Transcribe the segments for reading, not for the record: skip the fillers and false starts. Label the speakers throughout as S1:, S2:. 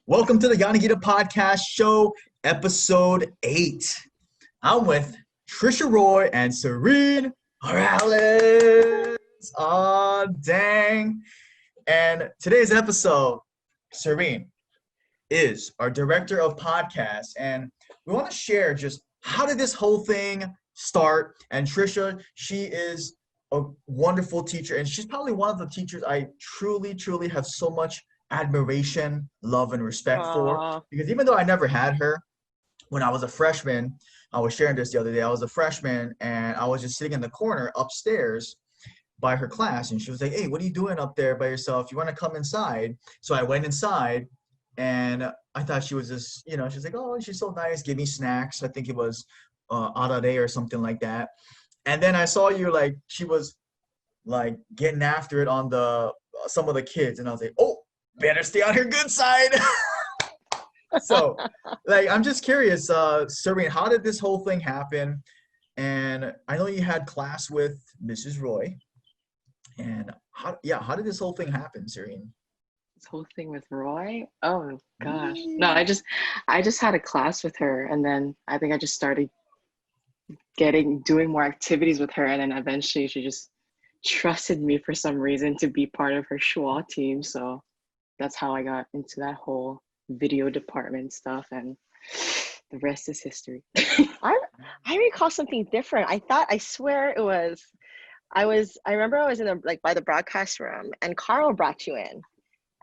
S1: Welcome to the Yanagida Podcast show, episode 8. I'm with Trisha Roy and Serene Morales. Oh, dang. And today's episode, Serene is our director of podcasts. And we want to share just how did this whole thing start. And Trisha, she is a wonderful teacher. And she's probably one of the teachers I truly have so much admiration, love, and respect for. Because even though I never had her, when I was a freshman, I was sharing this the other day, I was a freshman and I was just sitting in the corner upstairs by her class, and she was like, "Hey, what are you doing up there by yourself? You want to come inside?" So I went inside and I thought she was just, she's like, "Oh, she's so nice, give me snacks." I think it was arare or something like that. And then I saw you, like, she was like getting after it on the some of the kids, and I was like, "Oh, better stay on her good side." So, like, I'm just curious, Serene, how did this whole thing happen? And I know you had class with Mrs. Roy. And how did this whole thing happen, Serene?
S2: This whole thing with Roy? Oh gosh. No, I just had a class with her, and then I think I just started doing more activities with her, and then eventually she just trusted me for some reason to be part of her schwa team. So that's how I got into that whole video department stuff, and the rest is history.
S3: I recall something different. I swear it was, I remember I was in by the broadcast room, and Carl brought you in,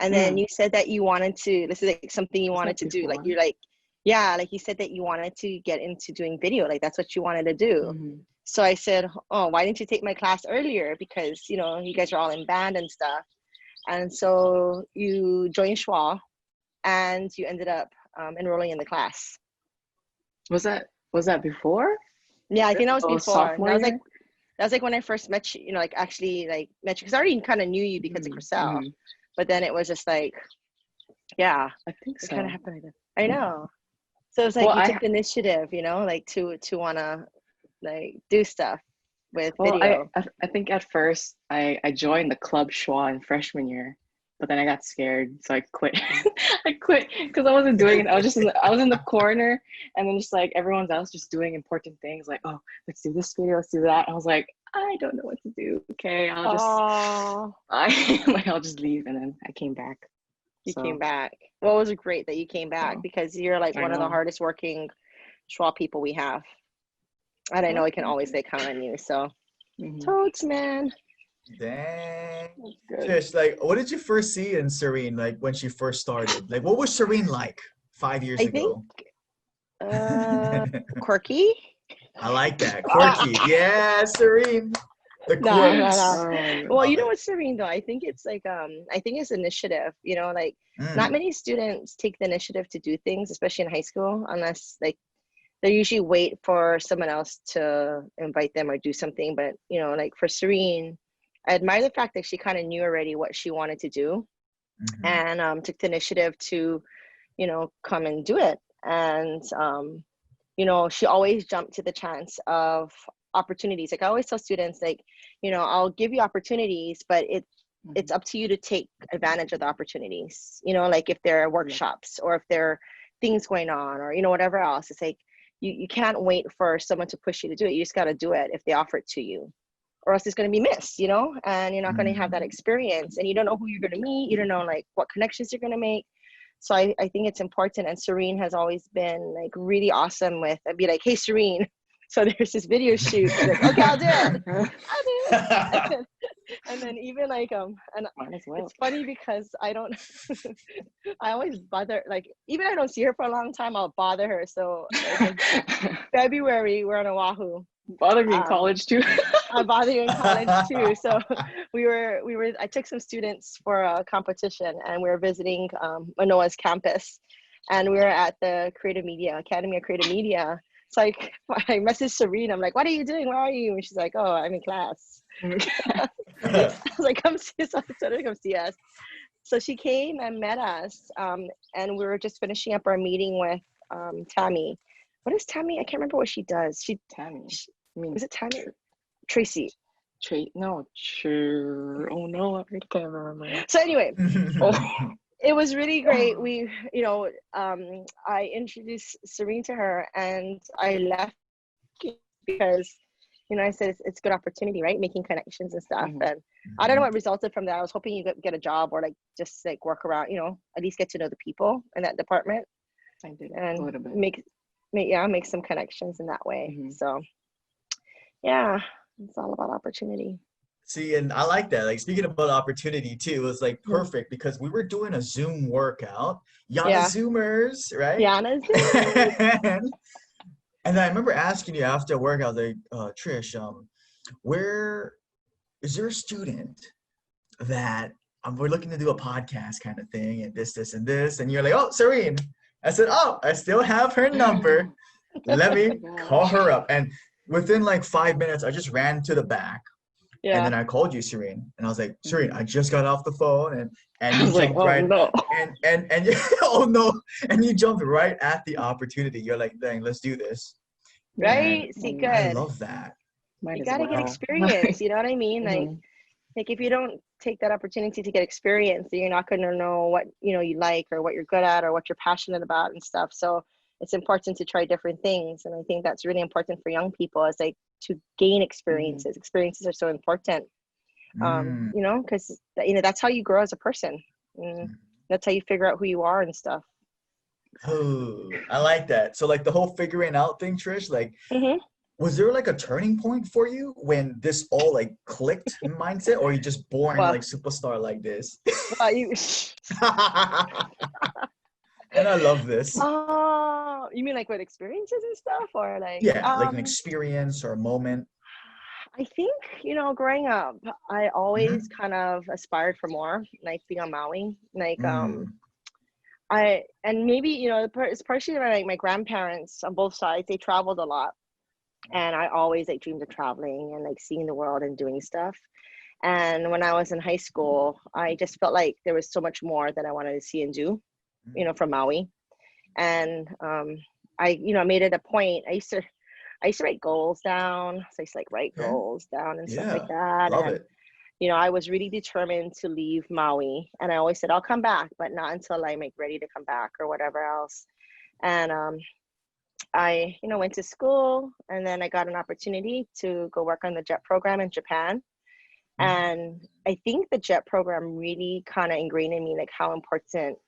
S3: and then you said that you wanted to, this is like something you wanted to do. Like, you're like, yeah, like you said that you wanted to get into doing video, like that's what you wanted to do.
S2: Mm-hmm.
S3: So I said, "Oh, why didn't you take my class earlier? Because, you guys are all in band and stuff." And so you joined schwa, and you ended up enrolling in the class.
S2: Was that before?
S3: Yeah, I think that was before. That was like when I first met you, actually met you, because I already kind of knew you because of Chriselle.
S2: Mm-hmm.
S3: But then it was just like, yeah,
S2: I think so.
S3: It kind of happened like that. I know. So it's like you took the initiative, like to want to like do stuff with video.
S2: I think at first I joined the club schwa in freshman year, but then I got scared, so I quit. I quit because I wasn't doing it. I was in the corner, and then just like everyone else just doing important things, like, "Oh, let's do this video, let's do that." I was like, I don't know what to do. Okay, I'll just leave, and then I came back.
S3: You came back. Well, it was great that you came back, because you're like one of the hardest working schwa people we have, and I know we can always count on you. So, totes, man.
S1: Dang. Trish, like, what did you first see in Serene, like, when she first started? Like, what was Serene like 5 years ago?
S3: I think quirky.
S1: I like that. Quirky. Yeah, Serene. The quirks.
S3: No. Well, you know what, Serene, though? I think it's like, I think it's initiative, not many students take the initiative to do things, especially in high school, unless like they usually wait for someone else to invite them or do something. But, like for Serene, I admire the fact that she kind of knew already what she wanted to do, and took the initiative to, come and do it. And, she always jumped to the chance of opportunities. Like I always tell students, like, I'll give you opportunities, but it's up to you to take advantage of the opportunities. Like if there are workshops or if there are things going on, or, whatever else. It's like, you can't wait for someone to push you to do it. You just got to do it if they offer it to you. Or else it's going to be missed, and you're not going to have that experience, and you don't know who you're going to meet. You don't know like what connections you're going to make. So I think it's important. And Serene has always been like really awesome with, I'd be like, "Hey, Serene, so there's this video shoot." Like, "Okay, I'll do it." And then even like, and it's funny because I don't, I always bother, like, even if I don't see her for a long time, I'll bother her. So like, in February, we're on Oahu.
S2: Bother me in college too.
S3: I bother you in college too. So I took some students for a competition, and we were visiting Manoa's campus, and we were at the Academy of Creative Media. So I messaged Serene. I'm like, "What are you doing? Where are you?" And she's like, "Oh, I'm in class." I was like, "Come see us." I told her to come see us. So she came and met us, and we were just finishing up our meeting with Tammy. What is Tammy? I can't remember what she does. Is it Tammy? Tracy.
S2: Oh no, I can't remember.
S3: So anyway, it was really great. We, I introduced Serene to her, and I left because, I said it's a good opportunity, right? Making connections and stuff.
S2: Mm-hmm.
S3: And I don't know what resulted from that. I was hoping you get a job or like just like work around, at least get to know the people in that department.
S2: I did
S3: and
S2: a little bit.
S3: make some connections in that way.
S2: Mm-hmm.
S3: So yeah, it's all about opportunity.
S1: See, and I like that. Like speaking about opportunity too, it was like perfect because we were doing a Zoom workout. Yana Zoomers, right?
S3: Yana Zoomers.
S1: And I remember asking you after work, I was like, Trish, where is there a student that we're looking to do a podcast kind of thing and this, and this? And you're like, oh, Serene. I said, oh, I still have her number. Let me call her up. And within like 5 minutes, I just ran to the back. Yeah. And then I called you, Serene, and I was like, Serene, I just got off the phone, and you jumped right, no. and you, oh no, and you jumped right at the opportunity. You're like, dang, let's do this.
S3: Right? And see, good.
S1: I love that.
S3: You gotta get experience. You know what I mean?
S2: Mm-hmm.
S3: Like if you don't take that opportunity to get experience, then you're not gonna know what you like or what you're good at or what you're passionate about and stuff. So it's important to try different things, and I think that's really important for young people, is like to gain experiences. Mm-hmm. Experiences are so important, because that's how you grow as a person. That's how you figure out who you are and stuff.
S1: Oh, I like that. So like the whole figuring out thing, Trish, like was there like a turning point for you when this all like clicked in mindset, or you just born like superstar like this? And I love this.
S3: Oh, you mean like with experiences and stuff, or like?
S1: Yeah, like an experience or a moment.
S3: I think, growing up, I always kind of aspired for more, like being on Maui. Like, and maybe, it's partially like my grandparents on both sides, they traveled a lot. And I always like dreamed of traveling and like seeing the world and doing stuff. And when I was in high school, I just felt like there was so much more that I wanted to see and do, from Maui. And I made it a point. I used to write goals down. So I used to like write goals down and stuff like that.
S1: Love
S3: and
S1: it.
S3: I was really determined to leave Maui, and I always said I'll come back, but not until I'm like ready to come back or whatever else. And I went to school, and then I got an opportunity to go work on the JET program in Japan. And I think the JET program really kind of ingrained in me like how important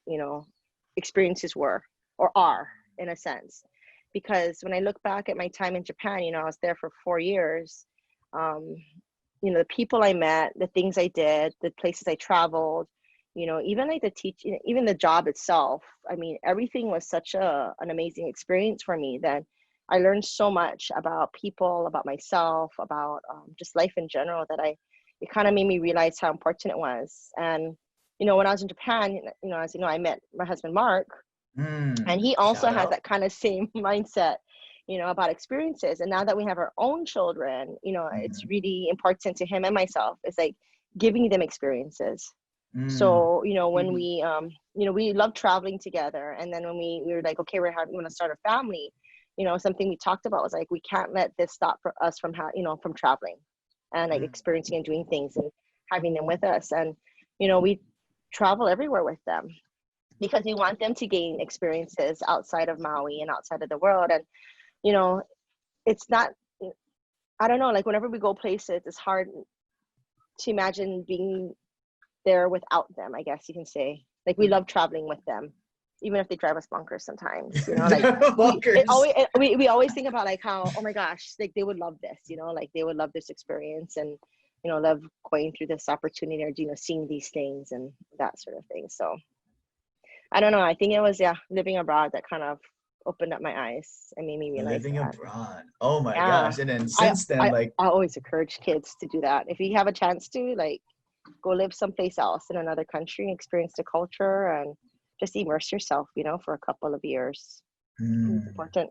S3: experiences were or are, in a sense, because when I look back at my time in Japan, I was there for 4 years. The people I met, the things I did, the places I traveled, even like the teaching, even the job itself. I mean, everything was such an amazing experience for me that I learned so much about people, about myself, about just life in general, that it kind of made me realize how important it was. And, when I was in Japan, as you know, I met my husband, Mark, and he also has that kind of same mindset, about experiences. And now that we have our own children, it's really important to him and myself. It's like giving them experiences. So, when we love traveling together. And then when we were like, okay, we're going to start a family, something we talked about was like, we can't let this stop for us from from traveling and like experiencing and doing things and having them with us. And, we travel everywhere with them because we want them to gain experiences outside of Maui and outside of the world. And, it's not, I don't know, like whenever we go places, it's hard to imagine being there without them, I guess you can say. Like we love traveling with them, even if they drive us bonkers sometimes, like we always think about like how, oh my gosh, like they would love this, like they would love this experience and, love going through this opportunity or, seeing these things and that sort of thing. So I don't know. I think it was, living abroad that kind of opened up my eyes and made me realize
S1: living
S3: that.
S1: Abroad. Oh my gosh. And then since then, I
S3: always encourage kids to do that. If you have a chance to, like, go live someplace else in another country and experience the culture and just immerse yourself, for a couple of years. It's important.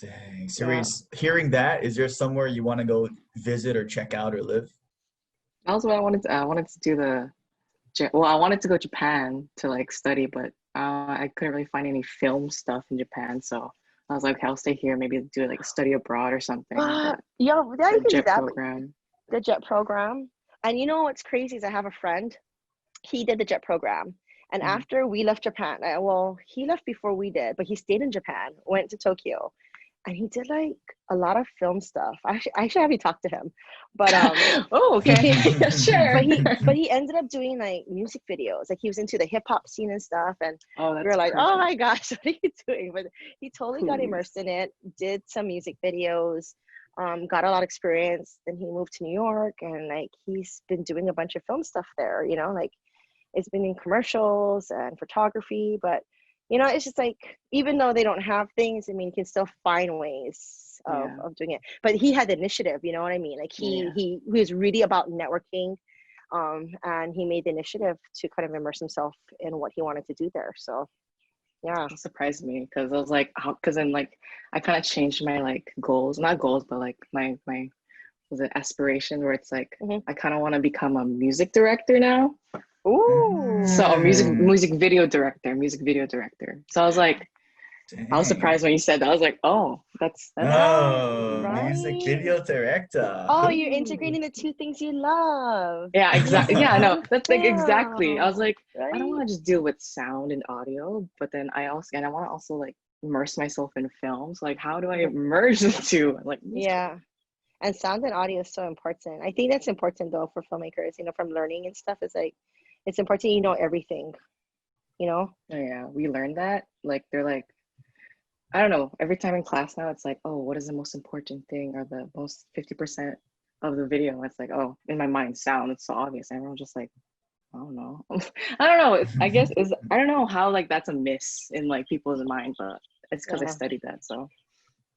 S1: Dang. So hearing that, is there somewhere you want to go visit or check out or live?
S2: That was what I wanted to. I wanted to do I wanted to go to Japan to like study, but I couldn't really find any film stuff in Japan. So I was like, okay, I'll stay here. Maybe do like a study abroad or something.
S3: The
S2: JET program.
S3: The JET program. And what's crazy is I have a friend. He did the JET program, And after we left Japan, well, he left before we did, but he stayed in Japan, went to Tokyo, and he did like a lot of film stuff. I actually have you talk to him, but
S2: Oh, okay. Sure.
S3: but he ended up doing like music videos. Like he was into the hip hop scene and stuff, and
S2: Oh,
S3: we
S2: that's
S3: were like,
S2: perfect.
S3: oh my gosh, what are you doing? But he totally got
S2: Please.
S3: immersed in it, did some music videos, got a lot of experience. Then he moved to New York, and like he's been doing a bunch of film stuff there, you know, like it's been in commercials and photography. But you know, it's just like, even though they don't have things, I mean, you can still find ways of doing it. But he had the initiative, you know what I mean? Like he was really about networking, and he made the initiative to kind of immerse himself in what he wanted to do there. So yeah.
S2: It surprised me because I was like, because then like I kind of changed my like goals, not goals, but like my was it aspiration, where it's like I kind of want to become a music director now.
S3: Ooh.
S2: So a music video director. So I was like, I was surprised when you said that. I was like, oh, that's
S3: Right.
S1: Music video director.
S3: Oh, you're integrating the two things you love.
S2: Yeah, exactly. Yeah, no, that's like
S3: Yeah.
S2: exactly. I was like,
S3: Right?
S2: I don't want to just deal with sound and audio, but then I want to also like immerse myself in films. Like, how do I merge the two? Like,
S3: Yeah. And sound and audio is so important. I think that's important though for filmmakers, you know, from learning and stuff. It's like, it's important you know everything, you know?
S2: Oh, yeah, we learned that. Like, they're like, I don't know, every time in class now, it's like, oh, what is the most important thing, or the most 50% of the video? It's like, oh, in my mind, sound. It's so obvious. Everyone's just like, I don't know. I don't know. I guess I don't know how like that's a miss in like people's mind, but it's because I studied that. So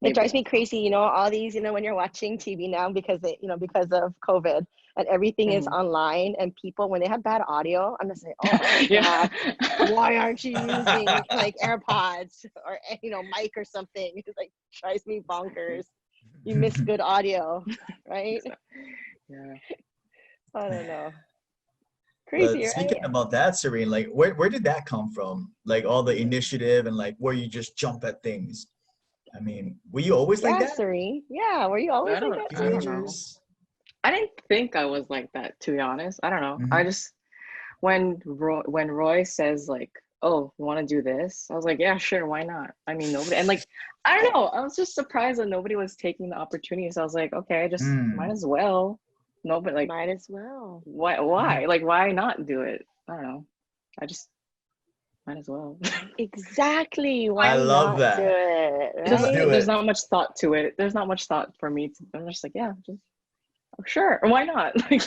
S3: it drives me crazy, you know, all these, you know, when you're watching TV now because because of COVID and everything is online, and people, when they have bad audio, I'm just like, oh my God, why aren't you using like AirPods or, you know, mic or something? It like drives me bonkers. You miss good audio, right?
S2: Yeah.
S3: I don't know. Crazy, right?
S1: Speaking about that, Serene, like where did that come from? Like all the initiative and like where you just jump at things. I mean, were you always like that?
S3: Serene. Yeah, were you always like that?
S2: I don't know. I didn't think I was like that, to be honest. I don't know. I just, when Roy says like, oh, you want to do this? I was like, yeah, sure, why not? I mean, nobody, and like, I don't know. I was just surprised that nobody was taking the opportunity. So I was like, okay, I just might as well. No, but like,
S3: might as well.
S2: Why? Like, why not do it? I don't know. I just might as well.
S3: Exactly. Why
S1: I love that.
S3: Do it, right?
S2: There's not much thought to it. There's not much thought for me. I'm just like, yeah, just sure. Why not? Like,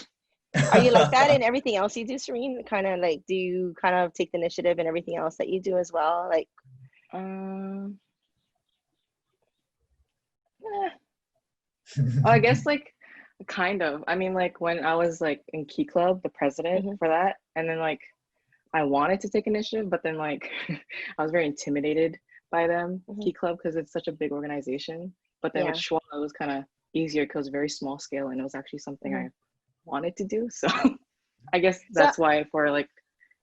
S3: are you like that in everything else you do, Serene? Kind of like, do you kind of take the initiative in everything else that you do as well? Like,
S2: I guess like kind of. I mean, like when I was like in Key Club, the president for that, and then like I wanted to take initiative, but then like I was very intimidated by them, Key Club, because it's such a big organization. But then with Schwa, it was kind of easier because it was very small scale, and it was actually something I wanted to do. So I guess that's why for like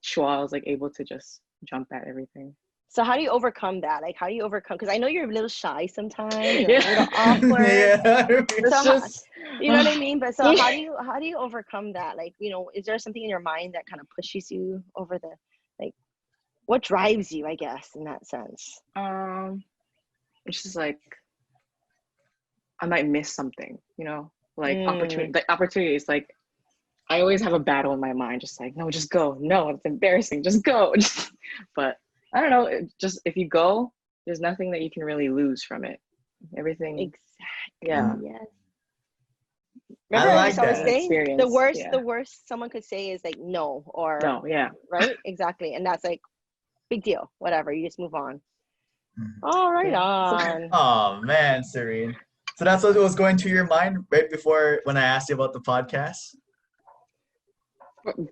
S2: Schwa, I was like able to just jump at everything.
S3: So how do you overcome that? Like, how do you overcome? Because I know you're a little shy sometimes, a little awkward. You know what I mean? But so how do you overcome that? Like, you know, is there something in your mind that kind of pushes you over the, like, what drives you, I guess, in that sense?
S2: It's just like I might miss something, you know, like opportunities. Like I always have a battle in my mind, just like, no, just go. No, it's embarrassing. Just go. But I don't know. If you go, there's nothing that you can really lose from it. Everything.
S3: Exactly.
S2: Yeah.
S3: Yes.
S1: Remember, I was
S3: saying the worst someone could say is like no or
S2: no. Yeah.
S3: Right. Exactly. And that's like big deal. Whatever. You just move on. All right. On.
S1: Oh man, Serene. So that's what was going to your mind right before when I asked you about the podcast?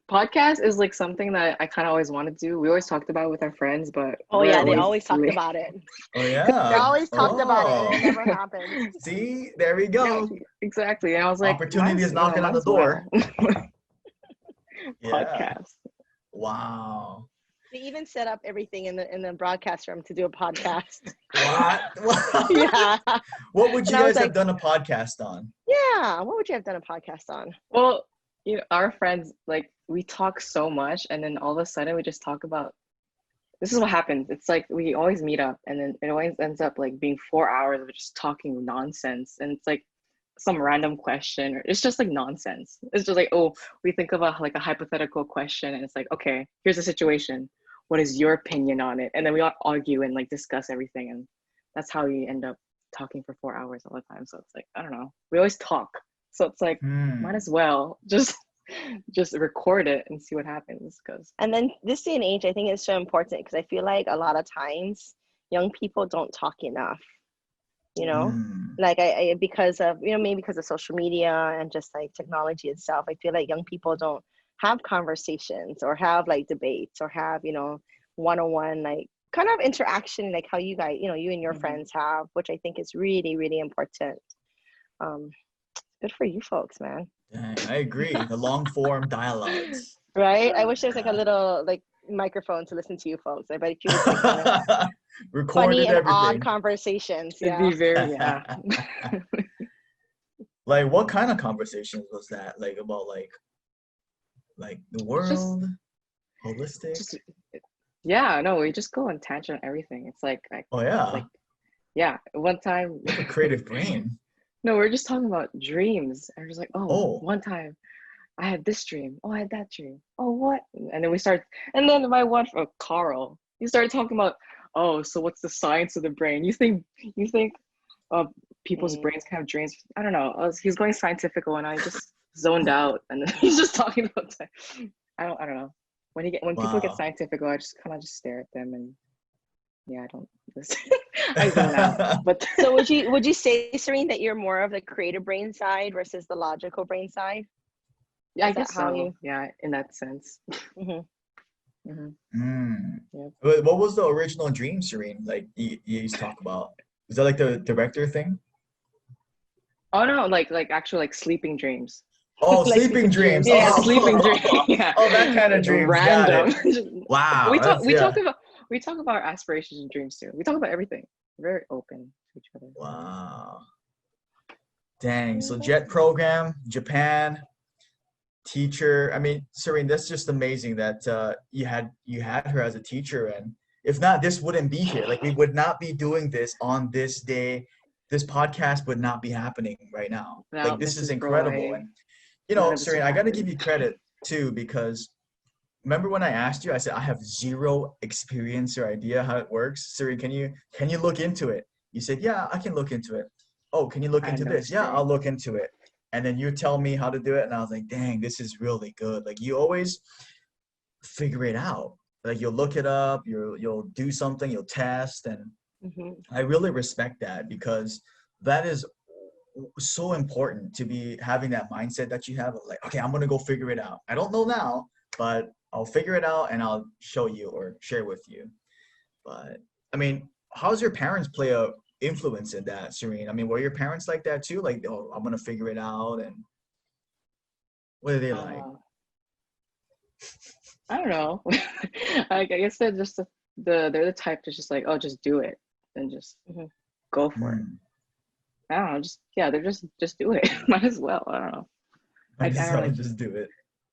S2: Podcast is like something that I kind of always wanted to do. We always talked about it with our friends, but
S3: they always talked about it.
S1: Oh yeah,
S3: they always talked about it. It never happened.
S1: See, there we go.
S2: Yeah, exactly. And I was like,
S1: opportunity is knocking on the door.
S2: Podcast.
S1: Wow.
S3: We even set up everything in the broadcast room to do a podcast.
S1: What?
S3: Yeah.
S1: What would you guys have done a podcast on?
S3: Yeah. What would you have done a podcast on?
S2: Well, you know, our friends, like we talk so much, and then all of a sudden we just talk about, this is what happens. It's like we always meet up, and then it always ends up like being 4 hours of just talking nonsense. And it's like some random question, or it's just like nonsense. It's just like, oh, we think of like a hypothetical question, and it's like, okay, here's the situation. What is your opinion on it? And then we all argue and like discuss everything, and that's how we end up talking for 4 hours all the time. So it's like, I don't know. We always talk, so it's like, might as well just record it and see what happens.
S3: And then this day and age, I think it's so important because I feel like a lot of times young people don't talk enough, you know, like I because of, you know, maybe because of social media and just like technology itself. I feel like young people don't have conversations or have like debates or have, you know, one-on-one like kind of interaction, like how you guys, you know, you and your friends have, which I think is really, really important. Good for you folks, man.
S1: Dang, I agree. The long form dialogues.
S3: Right? I wish there's like a little like microphone to listen to you folks. I bet you would like kind of funny and
S1: everything.
S3: odd conversations.
S2: It'd be very,
S1: Like what kind of conversations was that? Like about like the world, holistic?
S2: We just go on tangent on everything. It's like
S1: oh yeah.
S2: Like, yeah. One time
S1: you have a creative brain.
S2: No, we're just talking about dreams. And we're just like, one time I had this dream. Oh, I had that dream. Oh, what? And then and then my one for Carl, he started talking about, oh, so what's the science of the brain? You think people's brains can have dreams? I don't know. He's going scientific and I just zoned out, and then he's just talking about that. I don't know. When people get scientific, I just kind of just stare at them and I don't listen. I zone out. But
S3: so would you say, Serene, that you're more of the creative brain side versus the logical brain side?
S2: Yeah, I guess so. Yeah, in that sense.
S1: Yeah. What was the original dream, Serene? Like you used to talk about? Is that like the director thing?
S2: Oh no, like actual like sleeping dreams.
S1: Oh, like sleeping dreams.
S2: Yeah, sleeping dreams. Yeah.
S1: Oh, that kind of dreams.
S2: Random.
S1: Wow.
S2: We talk about our aspirations and dreams too. We talk about everything. We're very open to each other.
S1: Wow. Dang. So JET program, Japan, teacher. I mean, Serene, that's just amazing that you had her as a teacher, and if not, this wouldn't be here. Like we would not be doing this on this day. This podcast would not be happening right now. No, like this is incredible. And you know, Serene, I got to give you credit too, because remember when I asked you, I said I have zero experience or idea how it works. Serene, can you look into it? You said, yeah, I can look into it. Oh, can you look into this? Yeah, I'll look into it. And then you tell me how to do it, and I was like, dang, this is really good. Like you always figure it out. Like you'll look it up, you'll do something, you'll test, and I really respect that, because that is so important to be having that mindset that you have of like, okay, I'm gonna go figure it out. I don't know now, but I'll figure it out and I'll show you or share with you. But I mean, how's your parents play a influence in that, Serene? I mean, were your parents like that too? Like, oh, I'm gonna figure it out, and what are they like?
S2: I don't know. I guess they're just they're the type that's just like, oh, just do it and just go for it. I don't know, they're just do it. Might as well. I don't know.
S1: I don't really just do it.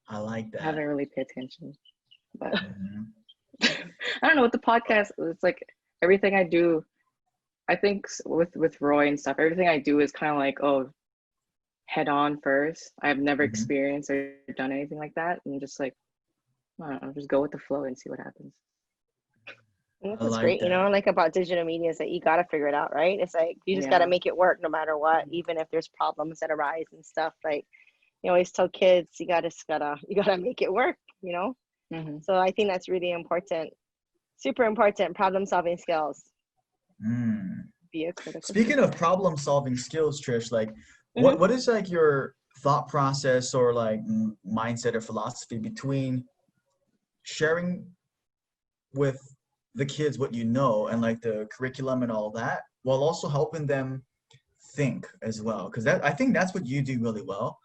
S1: I like that.
S2: I haven't really paid attention, but I don't know. With the podcast, it's like everything I do. I think with Roy and stuff, everything I do is kind of like, oh, head on first. I've never experienced or done anything like that, and just like, I don't know, just go with the flow and see what happens.
S3: That's like great, that. You know, like about digital media is that you got to figure it out, right? It's like you just got to make it work no matter what, even if there's problems that arise and stuff. Like you always tell kids, you gotta make it work, you know. So I think that's really important, super important. Problem solving skills. Be a critical.
S1: Speaking of problem solving skills, Trish, like what is like your thought process or like mindset or philosophy between sharing with the kids what you know and like the curriculum and all that, while also helping them think as well? Because I think that's what you do really well,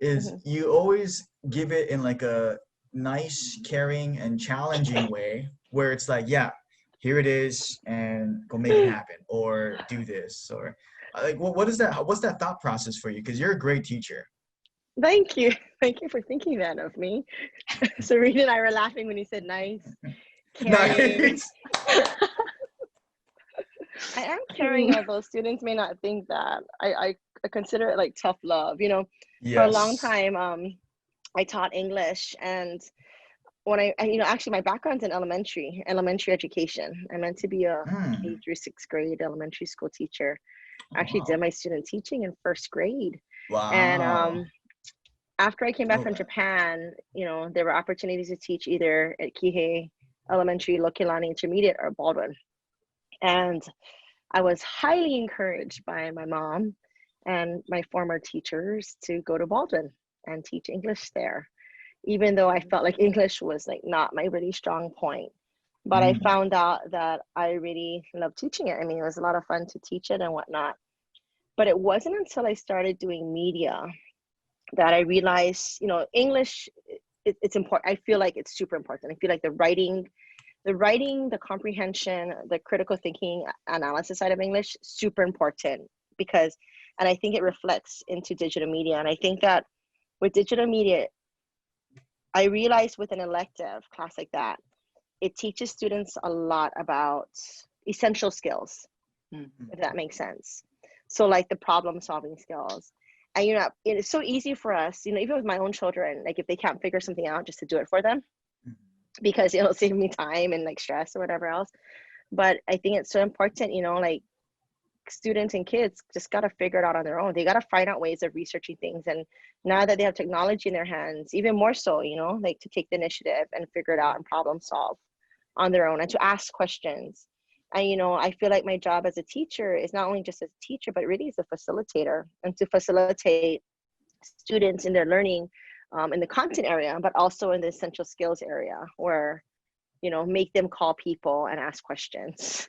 S1: is you always give it in like a nice, caring, and challenging way, where it's like, yeah, here it is, and go make it happen, or do this, or like what's that thought process for you? Because you're a great teacher.
S3: Thank you. Thank you for thinking that of me. Serene and I were laughing when you said nice. Caring.
S1: Nice.
S3: I am caring, although students may not think that. I consider it like tough love. You know, for a long
S1: Yes.
S3: time, I taught English, and when actually my background's in elementary education. I meant to be a K through 6th grade elementary school teacher. I actually did my student teaching in 1st grade.
S1: Wow.
S3: And after I came back from
S1: that.
S3: Japan, there were opportunities to teach either at Kihei Elementary, Lokilani Intermediate, or Baldwin. And I was highly encouraged by my mom and my former teachers to go to Baldwin and teach English there, even though I felt like English was like not my really strong point. But I found out that I really loved teaching it. I mean, it was a lot of fun to teach it and whatnot. But it wasn't until I started doing media that I realized, English, it's important. I feel like it's super important. I feel like the writing, the comprehension, the critical thinking, analysis side of English, super important and I think it reflects into digital media. And I think that with digital media, I realized with an elective class like that, it teaches students a lot about essential skills, if that makes sense. So like the problem solving skills. And it's so easy for us, even with my own children, like if they can't figure something out, just to do it for them, because it'll save me time and like stress or whatever else. But I think it's so important, like students and kids just got to figure it out on their own. They got to find out ways of researching things. And now that they have technology in their hands, even more so, like to take the initiative and figure it out and problem solve on their own and to ask questions. And, I feel like my job as a teacher is not only just as a teacher, but really as a facilitator, and to facilitate students in their learning in the content area, but also in the essential skills area where, make them call people and ask questions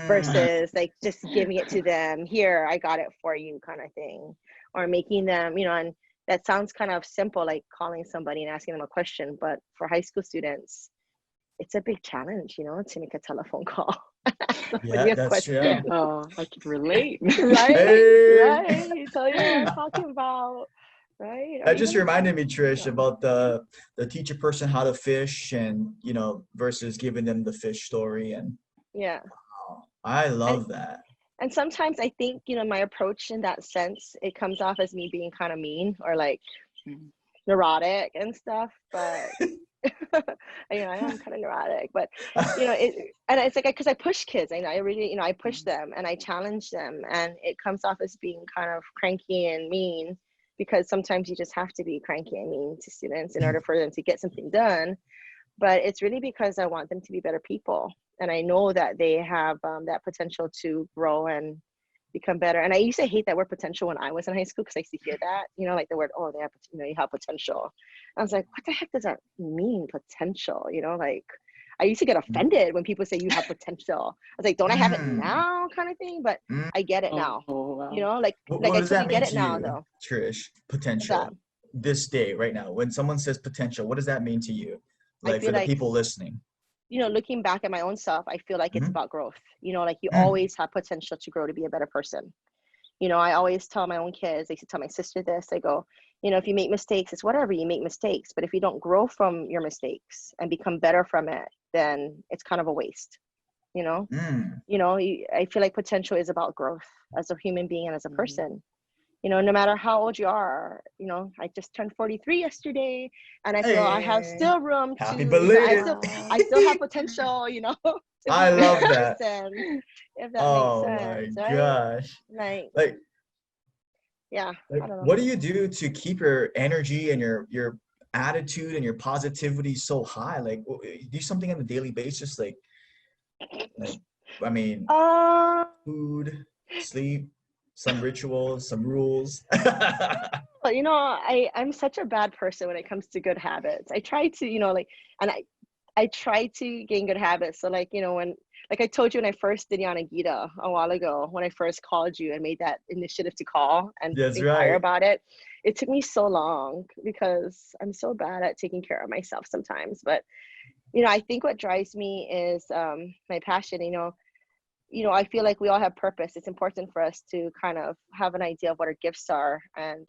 S3: versus like just giving it to them, here, I got it for you kind of thing, or making them, and that sounds kind of simple, like calling somebody and asking them a question. But for high school students, it's a big challenge, to make a telephone call.
S1: Yeah, that's true.
S2: Oh, I can relate.
S3: Right?
S1: Hey.
S3: Right. So you know what I'm talking about, right?
S1: That just reminded me, Trish, about the teach a person how to fish, and versus giving them the fish story. And
S3: yeah,
S1: I love that.
S3: And sometimes I think, my approach in that sense, it comes off as me being kind of mean or like neurotic and stuff, but I am kind of neurotic, but and it's like, because I push kids, I really, I push them and I challenge them, and it comes off as being kind of cranky and mean, because sometimes you just have to be cranky and mean to students in order for them to get something done. But it's really because I want them to be better people, and I know that they have that potential to grow and become better. And I used to hate that word potential when I was in high school, because I used to hear that, like the word, oh, they have, you have potential. I was like, what the heck does that mean, potential? Like I used to get offended when people say you have potential. I was like, don't I have it now, kind of thing? But I get it now.
S2: Wow.
S3: Like
S1: What
S3: I
S1: does that
S3: totally
S1: mean
S3: get it
S1: to
S3: now,
S1: you,
S3: though.
S1: Trish? Potential. This day, right now, when someone says potential, what does that mean to you? Like for the people listening.
S3: Looking back at my own self, I feel like it's about growth. Like you always have potential to grow, to be a better person. I always tell my own kids, I used to tell my sister this, I go, if you make mistakes, it's whatever, you make mistakes. But if you don't grow from your mistakes and become better from it, then it's kind of a waste. I feel like potential is about growth as a human being and as a person. No matter how old you are, I just turned 43 yesterday, and I feel I have still room
S1: Happy
S3: to,
S1: belated.
S3: I still have potential,
S1: I love that.
S3: Person, if that makes sense.
S1: Oh my gosh.
S3: Like yeah.
S1: Like,
S3: I don't know.
S1: what do you do to keep your energy and your attitude and your positivity so high? Like, do something on a daily basis, like I mean, food, sleep, some rituals, some rules.
S3: Well, I'm such a bad person when it comes to good habits. I try to, and I try to gain good habits. So when, like I told you when I first did Yanagida a while ago, when I first called you and made that initiative to call and inquire about it, it took me so long because I'm so bad at taking care of myself sometimes. But, I think what drives me is my passion. I feel like we all have purpose. It's important for us to kind of have an idea of what our gifts are and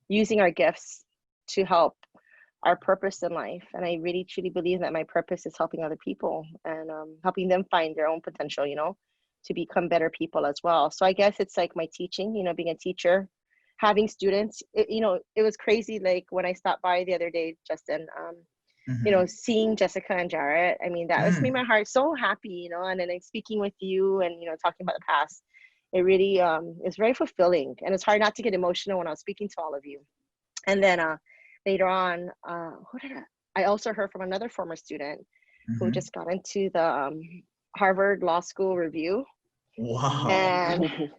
S3: using our gifts to help our purpose in life. And I really truly believe that my purpose is helping other people and helping them find their own potential, you know, to become better people as well. So I guess it's like my teaching, you know, being a teacher, having students, you know, it was crazy. Like when I stopped by the other day, Justin, you know, seeing Jessica and Jarrett, I mean, that was made my heart so happy, you know, and then like speaking with you and, you know, talking about the past, it really is very fulfilling. And it's hard not to get emotional when I was speaking to all of you. And then later on, I also heard from another former student who just got into the Harvard Law School review.
S1: Wow.
S3: And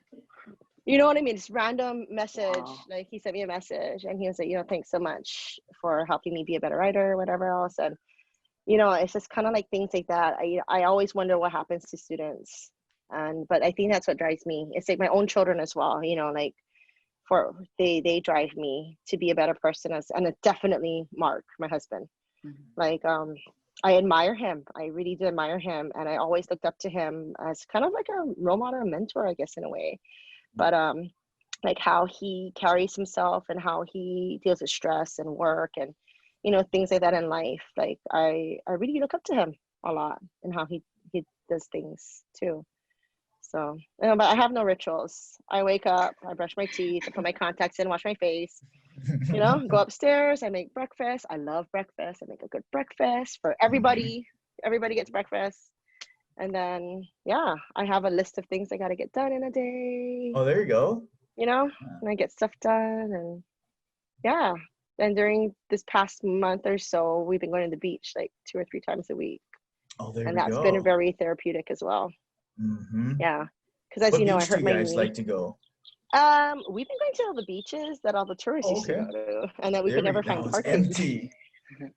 S3: you know what I mean? It's random message. Wow. Like he sent me a message and he was like, you know, thanks so much for helping me be a better writer or whatever else. And, you know, it's just kind of like things like that. I always wonder what happens to students. But I think that's what drives me. It's like my own children as well, you know, like they drive me to be a better person and it's definitely Mark, my husband. Like, I admire him. I really do admire him. And I always looked up to him as kind of like a role model, a mentor, I guess, in a way. But like how he carries himself and how he deals with stress and work and, you know, things like that in life. Like I really look up to him a lot and how he does things too. So, you know, but I have no rituals. I wake up, I brush my teeth, I put my contacts in, wash my face, you know, go upstairs, I make breakfast. I love breakfast. I make a good breakfast for everybody. Everybody gets breakfast. And then, yeah, I have a list of things I got to get done in a day.
S1: Oh, there you go.
S3: You know, and I get stuff done. And yeah. And during this past month or so, we've been going to the beach like 2 or 3 times a week.
S1: Oh, there you go.
S3: And that's been very therapeutic as well. Yeah. Because as you know, I hurt my knee. What beach do you guys
S1: like to go?
S3: We've been going to all the beaches that all the tourists used to go to. And then we could never find parking.
S1: Empty.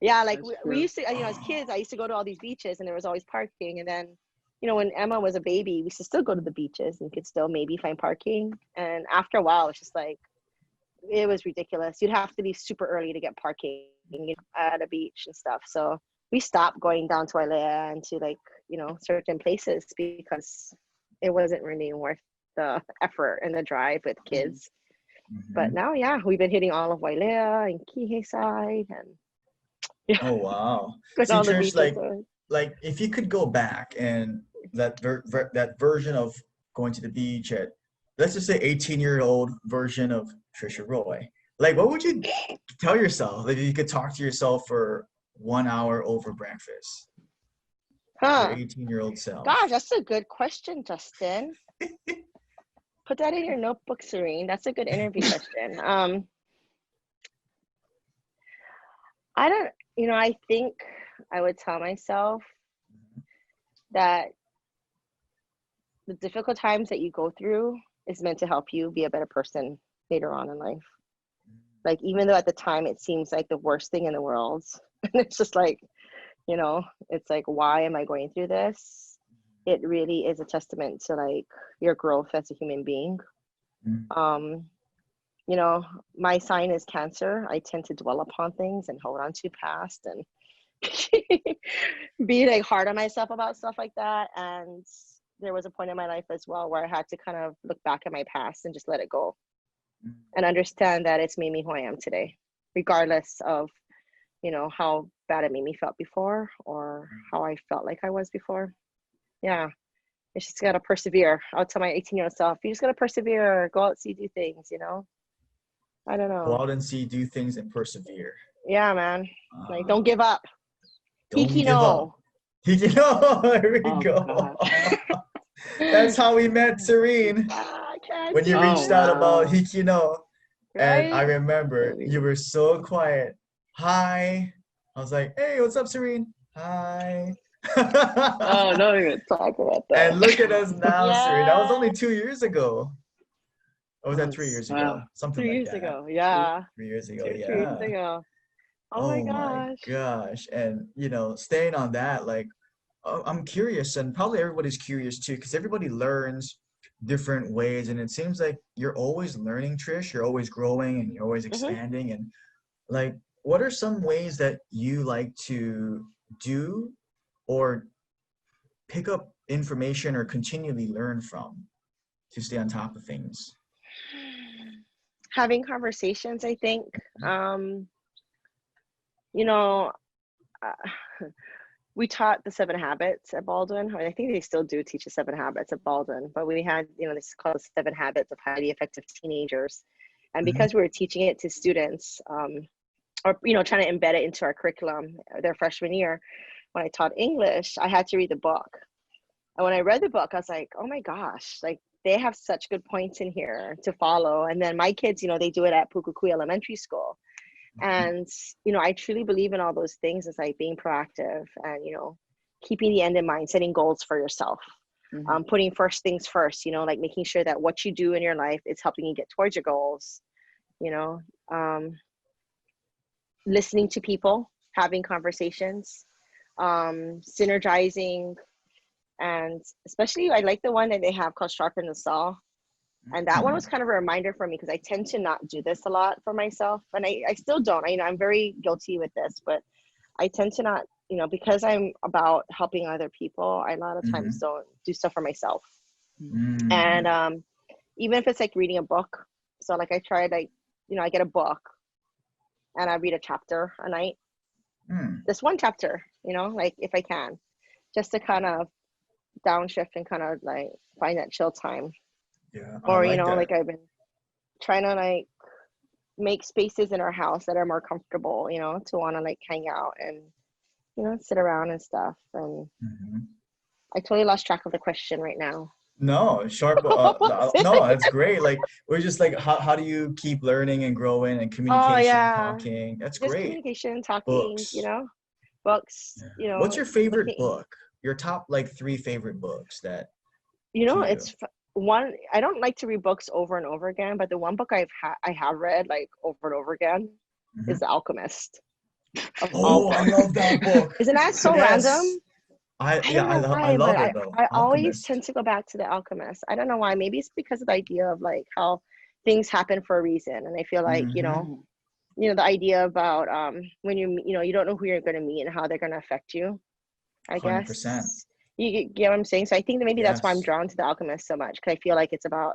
S3: Yeah, like we used to, you know, as kids, I used to go to all these beaches and there was always parking. And then, you know, when Emma was a baby, we used to still go to the beaches and could still maybe find parking. And after a while, it's just like, it was ridiculous. You'd have to leave super early to get parking at a beach and stuff. So we stopped going down to Wailea and to like, you know, certain places because it wasn't really worth the effort and the drive with kids. But now, yeah, we've been hitting all of Wailea and Kihei side and yeah.
S1: Oh, wow.
S3: See,
S1: Trish, like if you could go back and that version of going to the beach at, let's just say 18-year-old version of Trisha Roy, like what would you tell yourself if you could talk to yourself for 1 hour over breakfast? Your 18-year-old self.
S3: Gosh, that's a good question, Justin. Put that in your notebook, Serene. That's a good interview question. I think I would tell myself that the difficult times that you go through is meant to help you be a better person later on in life. Like, even though at the time it seems like the worst thing in the world, and it's just like, you know, it's like, why am I going through this? It really is a testament to like your growth as a human being. You know, my sign is Cancer. I tend to dwell upon things and hold on to past and be like hard on myself about stuff like that. And there was a point in my life as well where I had to kind of look back at my past and just let it go and understand that it's made me who I am today, regardless of, you know, how bad it made me felt before or how I felt like I was before. Yeah. It's just got to persevere. I'll tell my 18-year-old self, you just got to persevere, go out, see, do things, you know? I don't know.
S1: Go out and see, do things and persevere.
S3: Yeah, man. Like, don't give up.
S1: Don't give up. Hikino. There we go. That's how we met Serene. When you reached out about Hikino. Right? And I remember you were so quiet. Hi. I was like, hey, what's up, Serene? Hi.
S2: Oh, don't even talk about that.
S1: And look at us now, Serene. That was only 2 years ago. Or was that 3 years ago? Something
S3: 3
S1: like
S3: years
S1: that.
S3: ago, yeah.
S1: 3 years ago, yeah.
S3: 3 years ago. Oh my
S1: gosh. And, you know, staying on that, like, I'm curious, and probably everybody's curious too, because everybody learns different ways. And it seems like you're always learning, Trish. You're always growing and you're always expanding. And, like, what are some ways that you like to do or pick up information or continually learn from to stay on top of things?
S3: having conversations, I think. You know, we taught the 7 habits at Baldwin. I think they still do teach the 7 habits at Baldwin, but we had, this is called the 7 habits of highly effective teenagers. And because we were teaching it to students, or, trying to embed it into our curriculum their freshman year, when I taught English, I had to read the book. And when I read the book, I was like, oh my gosh, like they have such good points in here to follow. And then my kids, they do it at Pukukui Elementary School. And, I truly believe in all those things. It's like being proactive and, keeping the end in mind, setting goals for yourself, putting first things first, like making sure that what you do in your life is helping you get towards your goals, listening to people, having conversations, synergizing. And especially I like the one that they have called Sharpen the Saw. And that one was kind of a reminder for me because I tend to not do this a lot for myself. And I still don't. I'm very guilty with this, but I tend to not, because I'm about helping other people, I a lot of times don't do stuff for myself. And even if it's like reading a book. So like I tried, I get a book and I read a chapter a night. Just one chapter, like if I can, just to kind of downshift and kind of like find that chill time.
S1: Yeah.
S3: Or like I've been trying to like make spaces in our house that are more comfortable, to want to like hang out and sit around and stuff. And I totally lost track of the question right now.
S1: No, sharp. No, it's great. Like we're just like, how do you keep learning and growing and communication, talking? That's
S3: just
S1: great.
S3: Communication, talking. Books.
S1: Yeah. What's your favorite book? Your top like 3 favorite books that.
S3: It's one. I don't like to read books over and over again, but the one book I have read like over and over again is The Alchemist.
S1: I love that book.
S3: Isn't that so random?
S1: I love it though.
S3: I always tend to go back to The Alchemist. I don't know why. Maybe it's because of the idea of like how things happen for a reason, and I feel like the idea about when you don't know who you're going to meet and how they're going to affect you. I
S1: 100%.
S3: guess you get what I'm saying. So I think that maybe that's why I'm drawn to The Alchemist so much, because I feel like it's about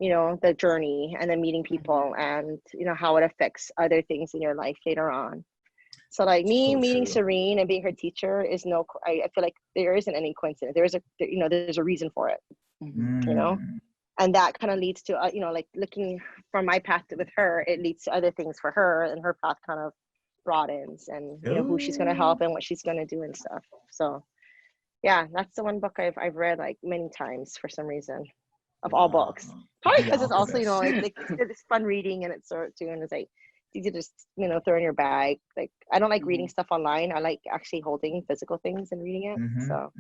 S3: the journey and then meeting people and how it affects other things in your life later on. So like me meeting Serene and being her teacher is I feel like there isn't any coincidence. There's a reason for it, and that kind of leads to, like looking from my path with her, it leads to other things for her, and her path kind of broadens and, who she's going to help and what she's going to do and stuff. So yeah, that's the one book I've read like many times for some reason, of all books. Probably because it's also, it's fun reading, and it's sort of too, and it's like, easy to just throw in your bag. Like I don't like reading stuff online. I like actually holding physical things and reading it. So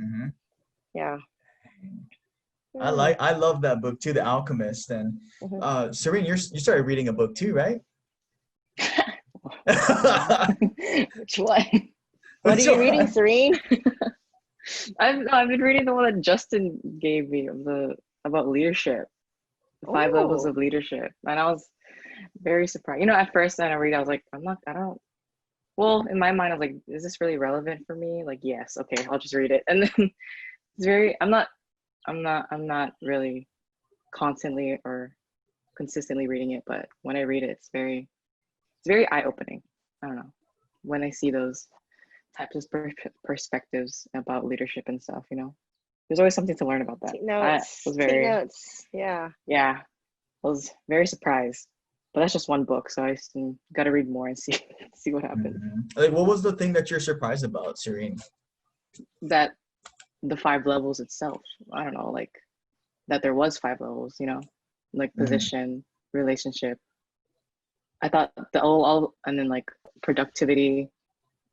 S3: yeah.
S1: I love that book too, The Alchemist. And Serene, you started reading a book too, right?
S3: Which one? What are you reading, Serene?
S2: I've been reading the one that Justin gave me about leadership, the 5 levels of leadership, and I was very surprised. At first when I read, I was like, well, in my mind I was like, is this really relevant for me? Like, yes, okay, I'll just read it. And then it's I'm not really constantly or consistently reading it, but when I read it, it's very eye-opening. I don't know, when I see those types of perspectives about leadership and stuff, there's always something to learn about that.
S3: Take notes. Take notes. Yeah.
S2: I was very surprised. But that's just one book, so I got to read more and see what happens.
S1: Like, what was the thing that you're surprised about, Serene?
S2: That the 5 levels itself. I don't know, like that there was 5 levels. Like position, relationship. I thought all and then like productivity.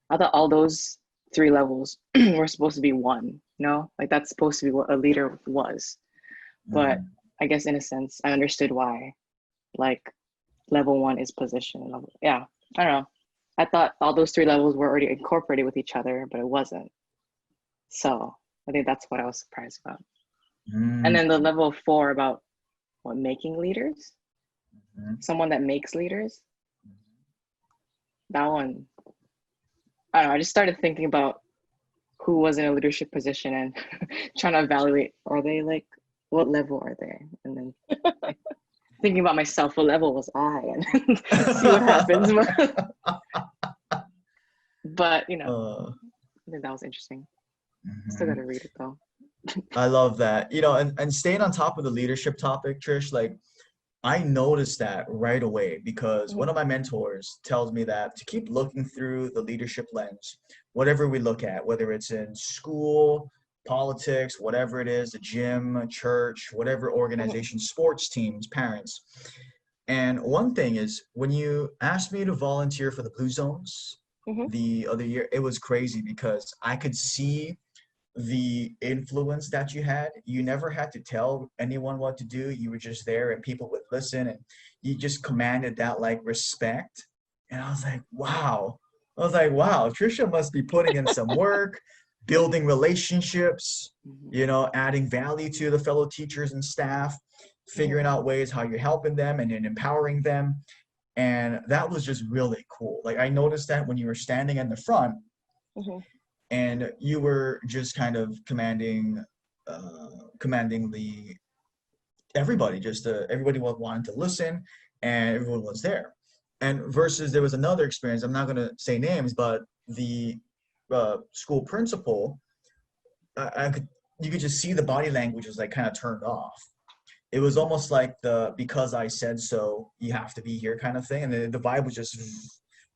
S2: I thought all those 3 levels were supposed to be one. Like that's supposed to be what a leader was. But I guess in a sense, I understood why. Like, level 1 is position. I don't know. I thought all those 3 levels were already incorporated with each other, but it wasn't. So I think that's what I was surprised about. And then the level 4 about making leaders, someone that makes leaders. That one, I don't know. I just started thinking about who was in a leadership position and trying to evaluate, are they like, what level are they? And then thinking about myself, what level was I, and see what happens. But you know, I think that was interesting. Still gotta read it though.
S1: I love that. You know, and staying on top of the leadership topic, Trish, like I noticed that right away because one of my mentors tells me that to keep looking through the leadership lens, whatever we look at, whether it's in school, politics, whatever it is, the gym, church, whatever organization, sports teams, parents. And one thing is when you asked me to volunteer for the Blue Zones the other year, it was crazy because I could see the influence that you had. You never had to tell anyone what to do. You were just there and people would listen and you just commanded that like respect. And I was like, wow. Trisha must be putting in some work, building relationships, you know, adding value to the fellow teachers and staff, figuring out ways how you're helping them and then empowering them. And that was just really cool. Like I noticed that when you were standing in the front, and you were just kind of commanding the everybody, everybody wanted to listen and everyone was there. And versus there was another experience, I'm not going to say names, but the school principal, you could just see the body language was like kind of turned off. It was almost like the because I said so, you have to be here kind of thing. And the vibe was just.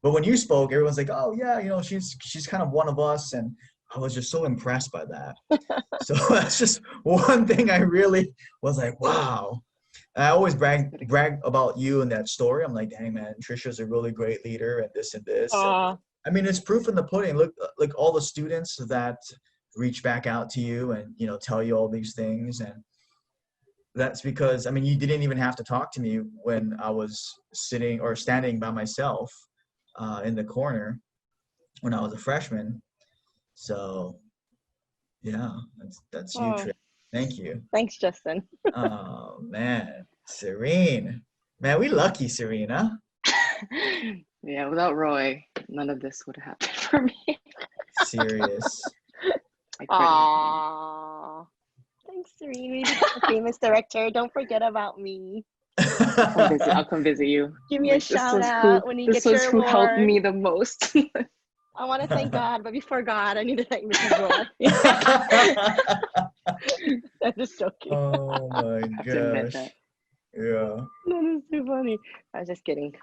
S1: But when you spoke, everyone's like, oh, yeah, you know, she's kind of one of us. And I was just so impressed by that. So that's just one thing I really was like, wow. And I always brag about you and that story. I'm like, dang, man, Trisha's a really great leader and this and this. And, I mean, it's proof in the pudding. Look, like all the students that reach back out to you and, you know, tell you all these things. And that's because, I mean, you didn't even have to talk to me when I was sitting or standing by myself. In the corner when I was a freshman. So yeah, that's you, Trish. Thank you.
S3: Thanks, Justin.
S1: Oh man, Serene. Man, we lucky, Serene, huh?
S2: Yeah, without Roy, none of this would have happened for me.
S1: Serious.
S3: Aww. Thanks, Serene. We became a famous director. Don't forget about me.
S2: I'll come visit you.
S3: Give me a shout out when you get your award. This was
S2: who helped me the most.
S3: I want to thank God, but before God, I need to thank Mrs. Roy. I'm just joking.
S1: Oh my gosh. Yeah.
S3: That is too funny. I was just kidding.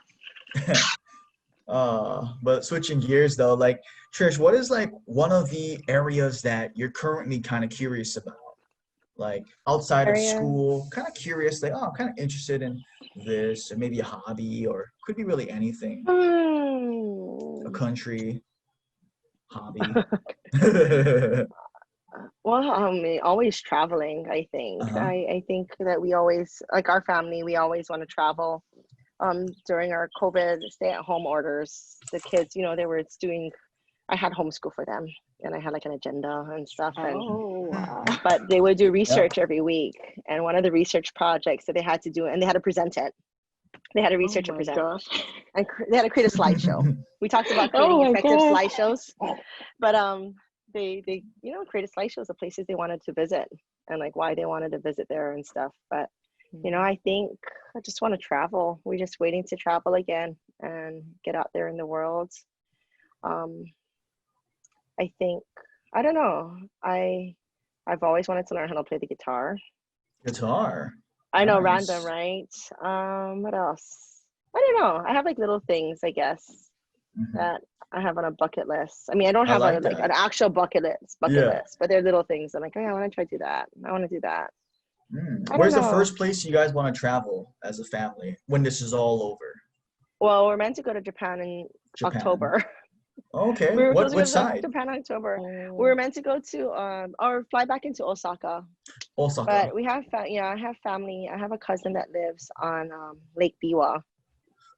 S1: But switching gears though, like Trish, what is like one of the areas that you're currently kind of curious about? Like outside of school, kind of curious, like, oh, I'm kind of interested in this, or maybe a hobby, or could be really anything. A country, hobby.
S3: Well, always traveling, I think. I think that we always, like our family, we always want to travel. During our COVID stay-at-home orders, the kids, you know, I had homeschool for them. And I had like an agenda and stuff. But they would do research every week. And one of the research projects that they had to do, and they had to present it. They had a researcher present. And they had to create a slideshow. We talked about creating effective slideshows. But they you know, created slideshows of places they wanted to visit and like why they wanted to visit there and stuff. But, you know, I think I just want to travel. We're just waiting to travel again and get out there in the world. I think, I don't know. I've always wanted to learn how to play the guitar.
S1: Guitar?
S3: I know, nice. Random, right? What else? I don't know. I have like little things, I guess, that I have on a bucket list. I mean, I don't have like an actual bucket list, but they're little things. I'm like, oh, yeah, I want to try to do that. I want to do that.
S1: Where's the first place you guys want to travel as a family when this is all over?
S3: Well, we're meant to go to Japan in October.
S1: Okay. What side?
S3: Japan in October. We were meant to go to or fly back into Osaka. But we have I have family. I have a cousin that lives on Lake Biwa.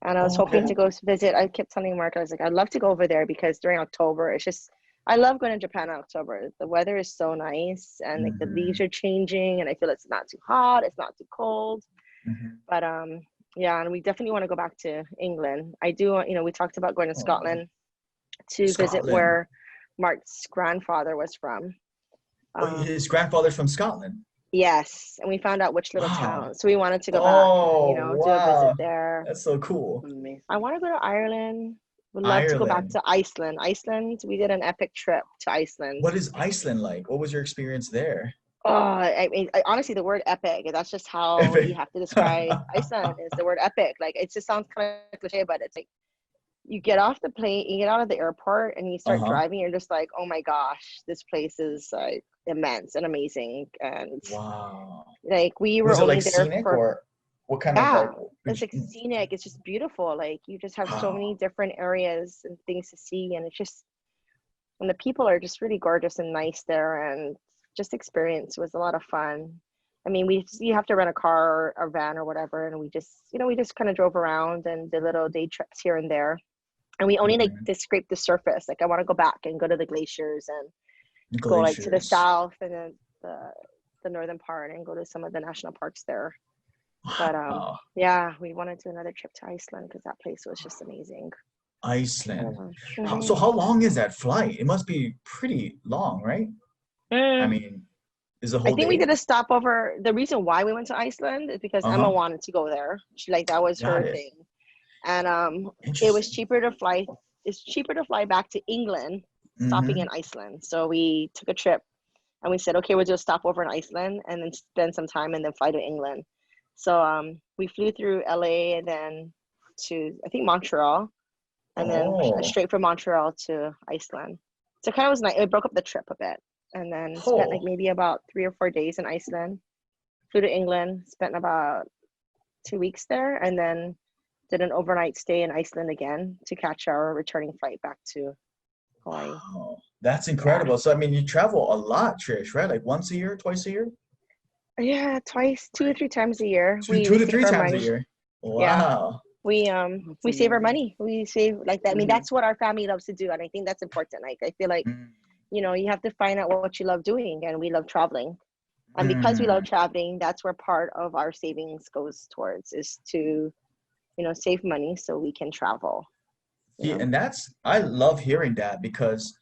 S3: And I was hoping to go visit. I kept telling Mark, I was like, I'd love to go over there because during October, it's just, I love going to Japan in October. The weather is so nice and like the leaves are changing and I feel it's not too hot. It's not too cold. But yeah, and we definitely want to go back to England. I do, you know, we talked about going to Scotland to visit where Mark's grandfather was from.
S1: His grandfather's from Scotland?
S3: Yes, and we found out which little
S1: Wow.
S3: town, so we wanted to go back and
S1: Oh,
S3: do a visit
S1: wow.
S3: there.
S1: That's so cool.
S2: Amazing.
S3: I want to go to Ireland. Would love to go back
S1: Ireland.
S3: to Iceland. Iceland, we did an epic trip to Iceland.
S1: What is Iceland like? What was your experience there?
S3: Oh, I mean, honestly, the word epic, that's just how you have to describe Iceland, is the word epic. Like, it just sounds kind of cliche, but it's like, you get off the plane, you get out of the airport, and you start driving, you're just like, oh my gosh, this place is like immense and amazing. And
S1: Wow.
S3: like, we were
S1: Was it
S3: only
S1: like
S3: there
S1: scenic
S3: for,
S1: or what kind of like?
S3: it's like scenic. It's just beautiful. Like, you just have so many different areas and things to see, and it's just, and the people are just really gorgeous and nice there, and just experience was a lot of fun. I mean, you have to rent a car or a van or whatever, and we just kind of drove around and did little day trips here and there. And we only like to scrape the surface. Like, I want to go back and go to the glaciers and go like to the south and then the northern part and go to some of the national parks there. But yeah, we wanted to do another trip to Iceland because that place was just amazing.
S1: Iceland. So how long is that flight? It must be pretty long, right? I mean, is a whole
S3: I think
S1: day?
S3: we did a stopover. The reason why we went to Iceland is because Emma wanted to go there. She, like, that was her thing. And it was cheaper to fly. It's cheaper to fly back to England, stopping in Iceland. So we took a trip, and we said, okay, we'll do a stopover in Iceland, and then spend some time, and then fly to England. So we flew through LA, and then to, I think, Montreal, and then straight from Montreal to Iceland. So it kind of was nice. It broke up the trip a bit, and then spent like maybe about 3 or 4 days in Iceland. Flew to England, spent about 2 weeks there, and then did an overnight stay in Iceland again to catch our returning flight back to Hawaii.
S1: Wow, that's incredible. So, I mean, you travel a lot, Trish, right? Like once a year, twice a year?
S3: Yeah, twice, 2 or 3 times a year.
S1: Two to three times a year. Wow.
S3: Yeah. We save our money. We save like that. I mean, that's what our family loves to do. And I think that's important. Like, I feel like, you have to find out what you love doing, and we love traveling. And because we love traveling, that's where part of our savings goes towards, is to save money so we can travel.
S1: Yeah, and I love hearing that, because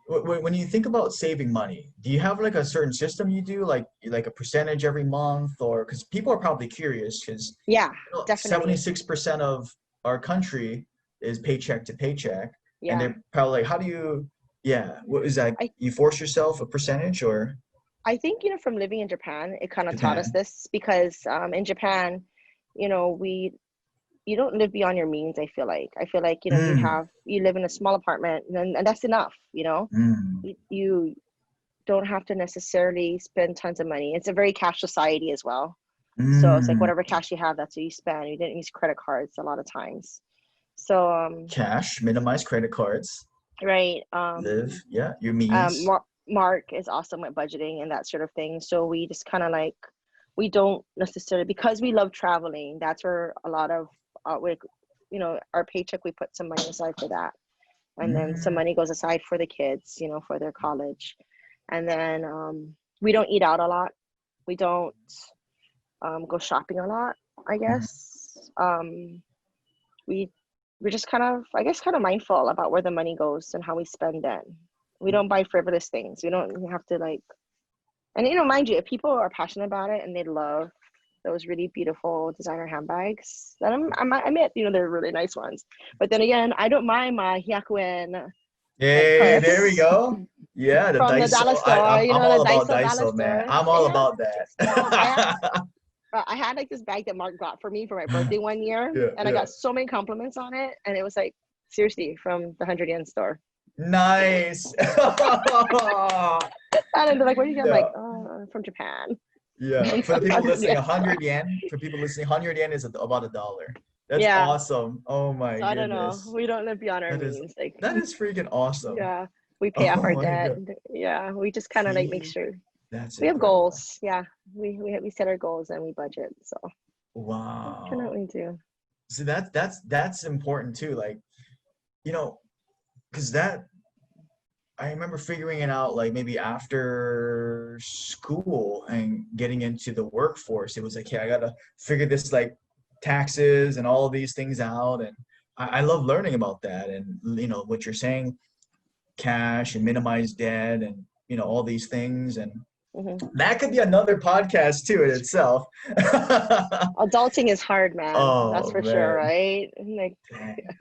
S1: when you think about saving money, do you have like a certain system you do, like a percentage every month, or because people are probably curious, because
S3: definitely
S1: 76% of our country is paycheck to paycheck, and they're probably like, how do you? Yeah, what is that? You force yourself a percentage, or?
S3: I think from living in Japan, it kind of taught us this, because in Japan, you don't live beyond your means. I feel like you live in a small apartment, and that's enough. You don't have to necessarily spend tons of money. It's a very cash society as well. So it's like whatever cash you have, that's what you spend. You didn't use credit cards a lot of times. So
S1: cash, minimize credit cards.
S3: Right.
S1: Live, your means.
S3: Mark is awesome at budgeting and that sort of thing. So we just kind of like, we don't necessarily, because we love traveling, that's where a lot of our paycheck, we put some money aside for that, and then some money goes aside for the kids, for their college. And then we don't eat out a lot. We don't go shopping a lot, I guess. We're just kind of, I guess, kind of mindful about where the money goes and how we spend it. We don't buy frivolous things. We don't have to like, and mind you, if people are passionate about it and they love those really beautiful designer handbags, then I admit, they're really nice ones. But then again, I don't mind my Hyakuen.
S1: Hey, there we go. Yeah,
S3: from
S1: Daiso.
S3: the dollar store.
S1: I'm all about
S3: Daiso
S1: Daiso, man. I'm all about that.
S3: I had like this bag that Mark got for me for my birthday one year, and I got so many compliments on it, and it was like, seriously, from the 100 yen store.
S1: Nice.
S3: And they're like, where do you get? I'm like, from Japan.
S1: Yeah, for the people listening, 100 yen. For people listening, 100 yen is about $1. That's awesome. Oh my goodness.
S3: I don't know. We don't live beyond our means.
S1: That is freaking awesome.
S3: Yeah, we pay off our debt. God. Yeah, we just kind of like make sure. We have goals. Yeah, we set our goals and we budget. So.
S1: Wow.
S3: That's what we do.
S1: So that's important too. Like, because I remember figuring it out like maybe after school and getting into the workforce. It was like, hey, I gotta figure this like taxes and all of these things out. And I love learning about that. And what you're saying, cash and minimize debt and all these things. And That could be another podcast too in itself.
S3: Adulting is hard, man.
S1: Oh,
S3: that's for
S1: man.
S3: sure, right? Like,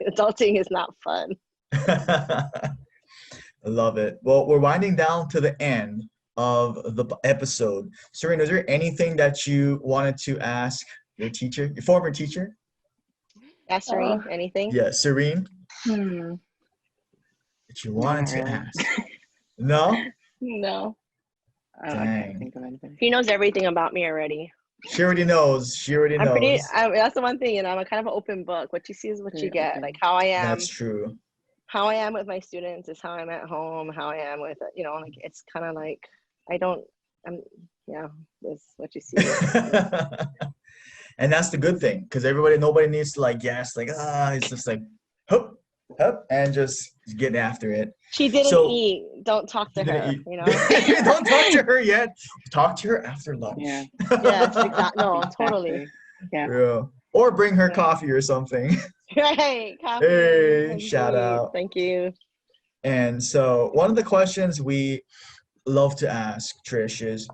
S3: adulting is not fun.
S1: I love it. Well, we're winding down to the end of the episode. Serene, is there anything that you wanted to ask your teacher, your former teacher?
S3: Yeah, Serene, anything?
S1: Yeah, Serene.
S2: Hmm.
S1: That you wanted to
S2: really.
S1: ask? No?
S2: No. I
S1: Dang.
S2: can't think of anything.
S3: He knows everything about me already.
S1: She already knows.
S3: That's the one thing, I'm a kind of an open book. What you see is what you get.
S2: Okay.
S3: Like how I am.
S1: That's true.
S3: How I am with my students is how I'm at home. How I am with, like it's kind of like that's what you see.
S1: And that's the good thing, because nobody needs to it's just like, hup, and just get after it.
S3: She didn't eat. Don't talk to her.
S1: Don't talk to her yet. Talk to her after lunch.
S2: Yeah.
S3: Yes, exactly. No, totally.
S2: Yeah.
S1: Or bring her coffee or something.
S3: Right. Coffee.
S1: Hey, shout out.
S3: Thank you.
S1: And so one of the questions we love to ask, Trish, is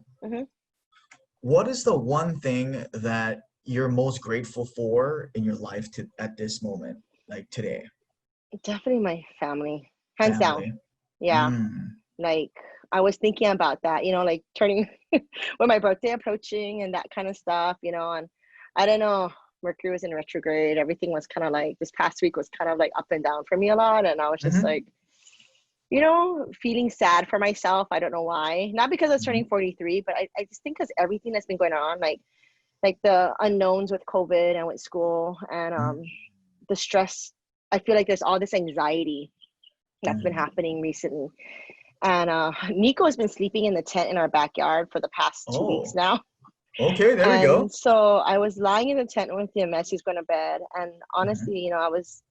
S1: what is the one thing that you're most grateful for in your life at this moment, like today?
S3: Definitely my family. Hands down. Yeah. Like I was thinking about that, like turning with my birthday approaching and that kind of stuff, and I don't know, Mercury was in retrograde. Everything was kind of like, this past week was kind of like up and down for me a lot. And I was just like, feeling sad for myself. I don't know why. Not because I was turning 43, but I just think because everything that's been going on, like the unknowns with COVID and with school and the stress. I feel like there's all this anxiety that's been happening recently. And Nico has been sleeping in the tent in our backyard for the past 2 weeks now.
S1: Okay, there we go.
S3: So I was lying in the tent with him as he's going to bed. And honestly, I was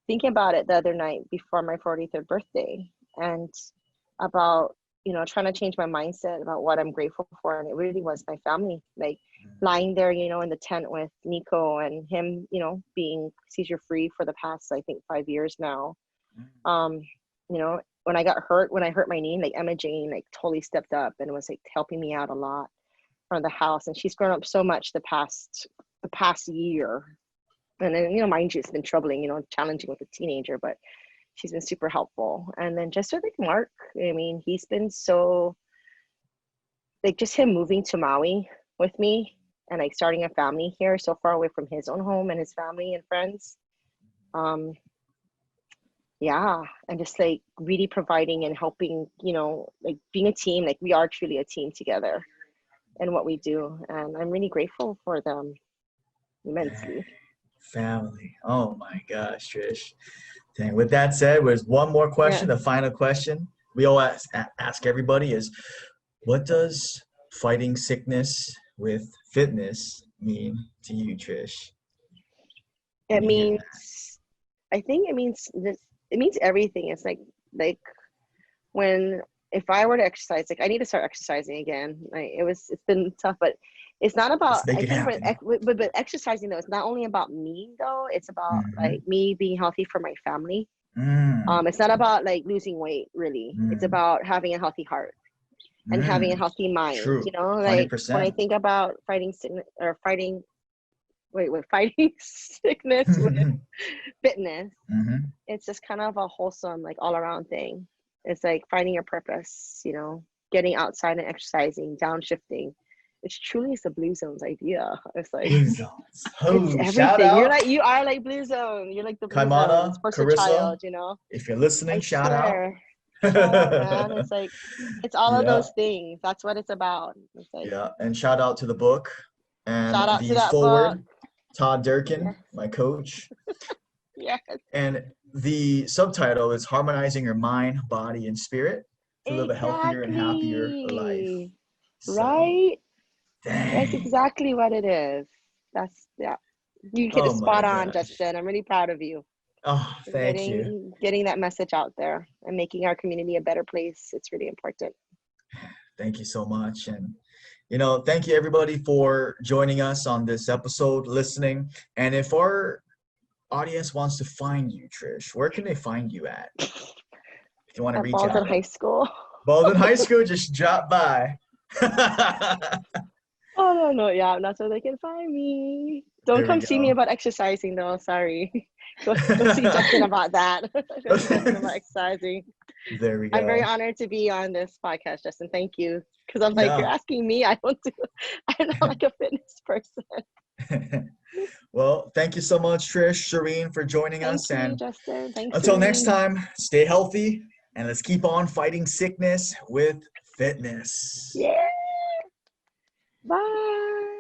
S3: thinking about it the other night before my 43rd birthday and about, trying to change my mindset about what I'm grateful for. And it really was my family, like lying there, in the tent with Nico and him, being seizure free for the past, I think 5 years now. When I hurt my knee, like Emma Jane, like totally stepped up and was like helping me out a lot from the house. And she's grown up so much the past year. And then, mind you, it's been troubling, challenging with a teenager, but she's been super helpful. And then just with Mark, he's been so, just him moving to Maui with me and starting a family here so far away from his own home and his family and friends. And just really providing and helping, being a team, we are truly a team together in what we do. And I'm really grateful for them immensely.
S1: Family. Oh my gosh, Trish. Dang. With that said, there's one more question, the final question we always ask everybody is, what does fighting sickness with fitness mean to you, Trish?
S3: I think it means everything. It's if I were to exercise, I need to start exercising again. It's been tough, but it's not about, but exercising though, it's not only about me though, it's about me being healthy for my family. It's not about losing weight really. It's about having a healthy heart and having a healthy mind.
S1: True.
S3: 100%. When I think about fighting sickness with fitness, it's just kind of a wholesome, all around thing. It's finding your purpose, getting outside and exercising, downshifting. It's truly the Blue Zones idea. It's
S1: Blue Zones.
S3: It's everything. You are like Blue Zone. You're like the Blue Zones. First child,
S1: If you're listening, shout out.
S3: Shout out, man. It's all of those things. That's what it's about.
S1: And shout out to the book and
S3: shout out
S1: the
S3: to that
S1: forward,
S3: book.
S1: Todd Durkin, my coach.
S3: Yes.
S1: And the subtitle is Harmonizing Your Mind, Body, and Spirit to live a healthier and happier life.
S3: Right?
S1: Dang.
S3: That's exactly what it is. You get it spot on, Justin. I'm really proud of you.
S1: Oh, thank you.
S3: Getting that message out there and making our community a better place. It's really important.
S1: Thank you so much. And, thank you everybody for joining us on this episode, listening. And if our audience wants to find you, Trish, where can they find you at? If you want to reach out.
S3: Baldwin High School.
S1: Baldwin High School, just drop by.
S3: Oh no, yeah, that's where they can find me. Don't
S1: There we
S3: come see me
S1: go.
S3: about exercising though. Sorry. Go see Justin about that. Go see Justin about exercising.
S1: There we
S3: I'm very
S1: go.
S3: honored to be on this podcast, Justin. Thank you. Because I'm like,
S1: Yeah.
S3: you're asking me. I'm not like a fitness person.
S1: Well, thank you so much, Trish, Serene, for joining
S3: Thank
S1: us.
S3: you,
S1: And
S3: Justin. Thanks,
S1: until next
S3: Serene.
S1: time, stay healthy and let's keep on fighting sickness with fitness.
S3: Yeah. Bye.